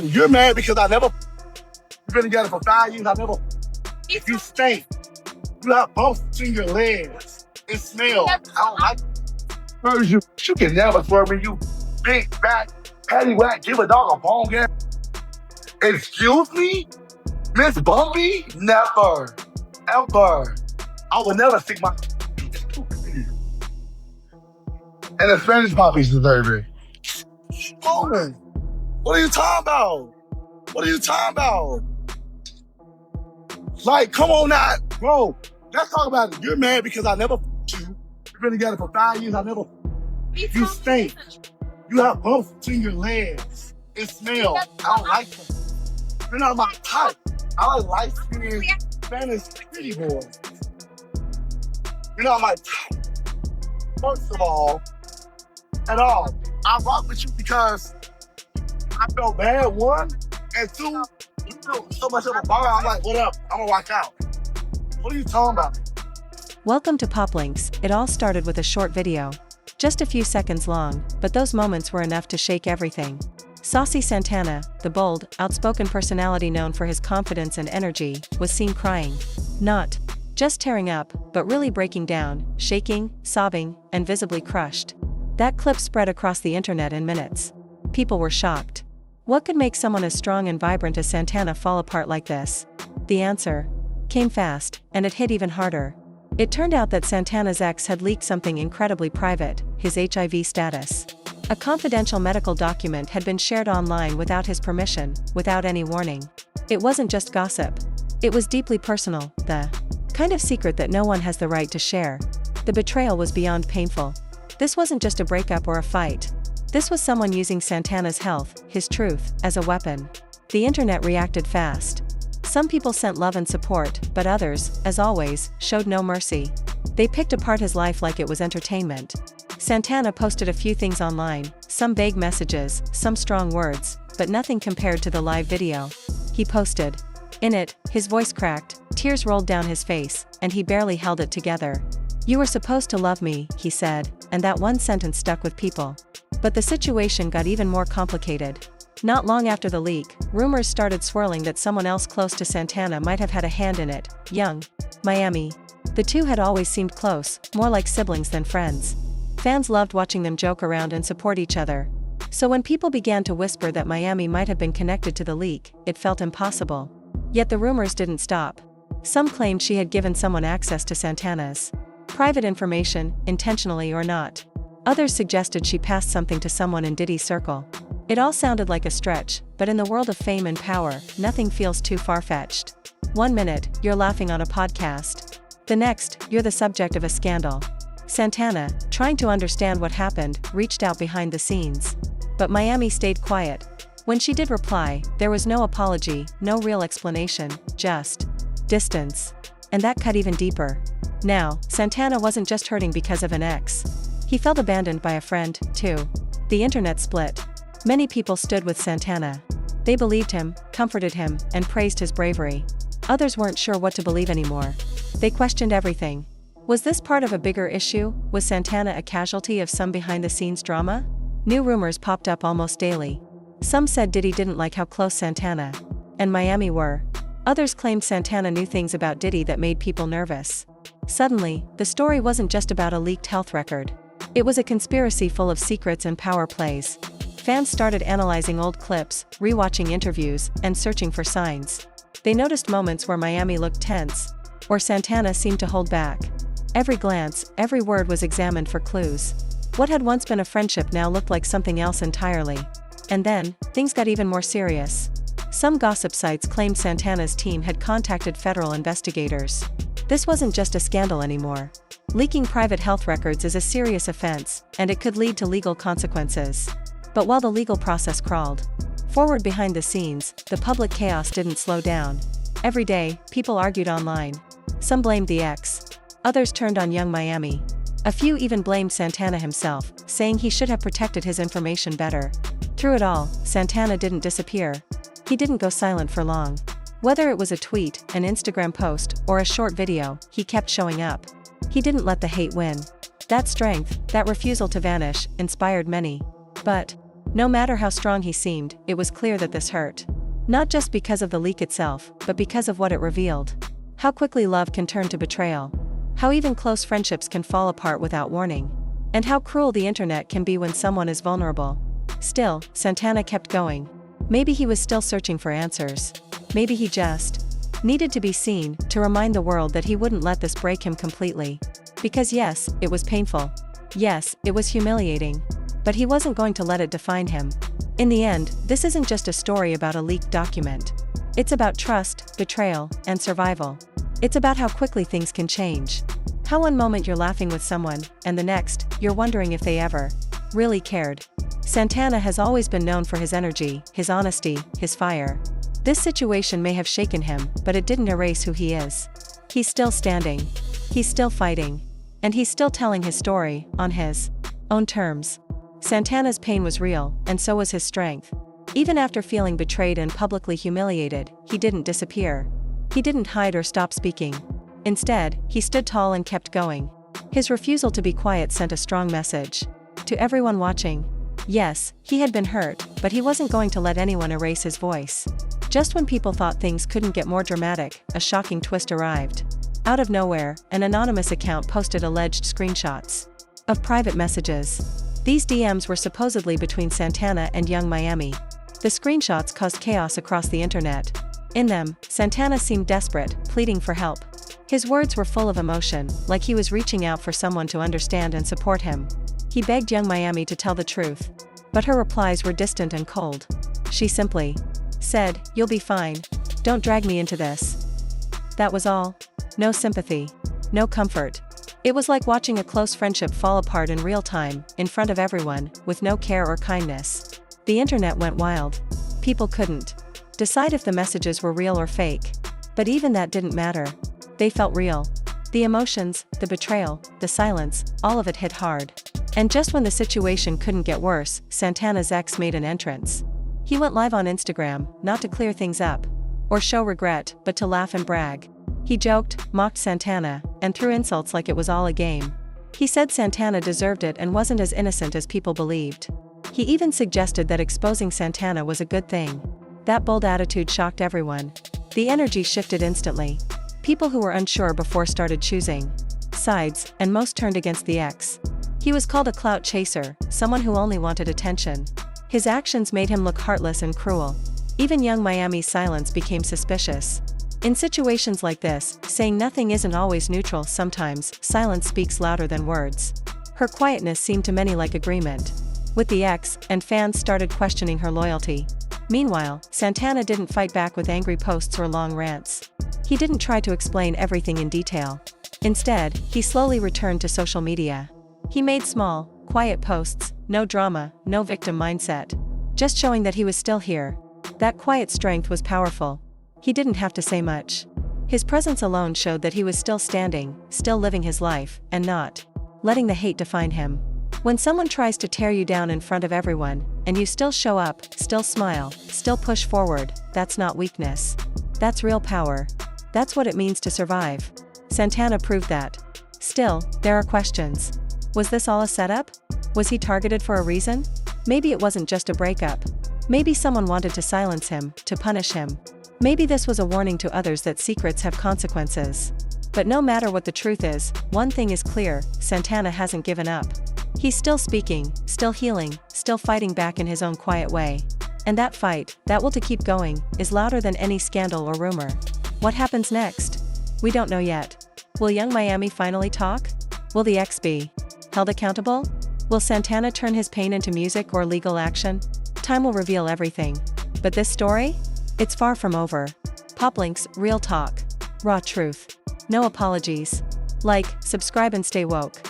You're mad because I never. You've been together for 5 years. I never. If you stink, you have bumps between your legs. It smells. I don't like it. You can never swerve me, you big fat patty whack. Give a dog a bone gas. Excuse me, Miss Bumpy? Never, ever. I would never stick my. And the Spanish poppies deserve it. Woman, what are you talking about? What are you talking about? Like, come on now, bro. Let's talk about it. You're mad because I never you. We've been together for 5 years. I never. You stink. You have bumps between your legs. It smells. I don't like them. You're not my type. I like light-skinned Spanish pretty boys. You're not my type. First of all, at all. I rock with you because I felt bad, one, and two, you know so much of a bar, I'm like, what up? I'm gonna walk out. What are you talking about? Welcome to Pop Links. It all started with a short video. Just a few seconds long, but those moments were enough to shake everything. Saucy Santana, the bold, outspoken personality known for his confidence and energy, was seen crying. Not just tearing up, but really breaking down, shaking, sobbing, and visibly crushed. That clip spread across the internet in minutes. People were shocked. What could make someone as strong and vibrant as Santana fall apart like this? The answer came fast, and it hit even harder. It turned out that Santana's ex had leaked something incredibly private, his HIV status. A confidential medical document had been shared online without his permission, without any warning. It wasn't just gossip. It was deeply personal, the kind of secret that no one has the right to share. The betrayal was beyond painful. This wasn't just a breakup or a fight. This was someone using Santana's health, his truth, as a weapon. The internet reacted fast. Some people sent love and support, but others, as always, showed no mercy. They picked apart his life like it was entertainment. Santana posted a few things online, some vague messages, some strong words, but nothing compared to the live video he posted. In it, his voice cracked, tears rolled down his face, and he barely held it together. "You were supposed to love me," he said, and that one sentence stuck with people. But the situation got even more complicated. Not long after the leak, rumors started swirling that someone else close to Santana might have had a hand in it. Young Miami. The two had always seemed close, more like siblings than friends. Fans loved watching them joke around and support each other. So when people began to whisper that Miami might have been connected to the leak, it felt impossible. Yet the rumors didn't stop. Some claimed she had given someone access to Santana's private information, intentionally or not. Others suggested she passed something to someone in Diddy's circle. It all sounded like a stretch, but in the world of fame and power, nothing feels too far-fetched. 1 minute, you're laughing on a podcast. The next, you're the subject of a scandal. Santana, trying to understand what happened, reached out behind the scenes. But Miami stayed quiet. When she did reply, there was no apology, no real explanation, just distance. And that cut even deeper. Now, Santana wasn't just hurting because of an ex. He felt abandoned by a friend, too. The internet split. Many people stood with Santana. They believed him, comforted him, and praised his bravery. Others weren't sure what to believe anymore. They questioned everything. Was this part of a bigger issue? Was Santana a casualty of some behind-the-scenes drama? New rumors popped up almost daily. Some said Diddy didn't like how close Santana and Miami were. Others claimed Santana knew things about Diddy that made people nervous. Suddenly, the story wasn't just about a leaked health record. It was a conspiracy full of secrets and power plays. Fans started analyzing old clips, rewatching interviews, and searching for signs. They noticed moments where Miami looked tense, or Santana seemed to hold back. Every glance, every word was examined for clues. What had once been a friendship now looked like something else entirely. And then, things got even more serious. Some gossip sites claimed Santana's team had contacted federal investigators. This wasn't just a scandal anymore. Leaking private health records is a serious offense, and it could lead to legal consequences. But while the legal process crawled forward behind the scenes, the public chaos didn't slow down. Every day, people argued online. Some blamed the ex. Others turned on young Miami. A few even blamed Santana himself, saying he should have protected his information better. Through it all, Santana didn't disappear. He didn't go silent for long. Whether it was a tweet, an Instagram post, or a short video, he kept showing up. He didn't let the hate win. That strength, that refusal to vanish, inspired many. But No matter how strong he seemed, it was clear that this hurt. Not just because of the leak itself, but because of what it revealed. How quickly love can turn to betrayal. How even close friendships can fall apart without warning. And how cruel the internet can be when someone is vulnerable. Still, Santana kept going. Maybe he was still searching for answers. Maybe he just needed to be seen, to remind the world that he wouldn't let this break him completely. Because yes, it was painful. Yes, it was humiliating. But he wasn't going to let it define him. In the end, this isn't just a story about a leaked document. It's about trust, betrayal, and survival. It's about how quickly things can change. How one moment you're laughing with someone, and the next, you're wondering if they ever really cared. Santana has always been known for his energy, his honesty, his fire. This situation may have shaken him, but it didn't erase who he is. He's still standing. He's still fighting. And he's still telling his story, on his own terms. Santana's pain was real, and so was his strength. Even after feeling betrayed and publicly humiliated, he didn't disappear. He didn't hide or stop speaking. Instead, he stood tall and kept going. His refusal to be quiet sent a strong message to everyone watching. Yes, he had been hurt, but he wasn't going to let anyone erase his voice. Just when people thought things couldn't get more dramatic, a shocking twist arrived. Out of nowhere, an anonymous account posted alleged screenshots of private messages. These DMs were supposedly between Santana and Young Miami. The screenshots caused chaos across the internet. In them, Santana seemed desperate, pleading for help. His words were full of emotion, like he was reaching out for someone to understand and support him. He begged Young Miami to tell the truth. But her replies were distant and cold. She simply said, "You'll be fine. Don't drag me into this." That was all. No sympathy. No comfort. It was like watching a close friendship fall apart in real time, in front of everyone, with no care or kindness. The internet went wild. People couldn't decide if the messages were real or fake. But even that didn't matter. They felt real. The emotions, the betrayal, the silence, all of it hit hard. And just when the situation couldn't get worse, Santana's ex made an entrance. He went live on Instagram, not to clear things up or show regret, but to laugh and brag. He joked, mocked Santana, and threw insults like it was all a game. He said Santana deserved it and wasn't as innocent as people believed. He even suggested that exposing Santana was a good thing. That bold attitude shocked everyone. The energy shifted instantly. People who were unsure before started choosing sides, and most turned against the ex. He was called a clout chaser, someone who only wanted attention. His actions made him look heartless and cruel. Even Young Miami's silence became suspicious. In situations like this, saying nothing isn't always neutral. Sometimes, silence speaks louder than words. Her quietness seemed to many like agreement with the ex, and fans started questioning her loyalty. Meanwhile, Santana didn't fight back with angry posts or long rants. He didn't try to explain everything in detail. Instead, he slowly returned to social media. He made small, quiet posts, no drama, no victim mindset. Just showing that he was still here. That quiet strength was powerful. He didn't have to say much. His presence alone showed that he was still standing, still living his life, and not letting the hate define him. When someone tries to tear you down in front of everyone, and you still show up, still smile, still push forward, that's not weakness. That's real power. That's what it means to survive. Santana proved that. Still, there are questions. Was this all a setup? Was he targeted for a reason? Maybe it wasn't just a breakup. Maybe someone wanted to silence him, to punish him. Maybe this was a warning to others that secrets have consequences. But no matter what the truth is, one thing is clear, Santana hasn't given up. He's still speaking, still healing, still fighting back in his own quiet way. And that fight, that will to keep going, is louder than any scandal or rumor. What happens next? We don't know yet. Will Young Miami finally talk? Will the ex be held accountable? Will Santana turn his pain into music or legal action? Time will reveal everything. But this story? It's far from over. Poplinks, real talk. Raw truth. No apologies. Like, subscribe and stay woke.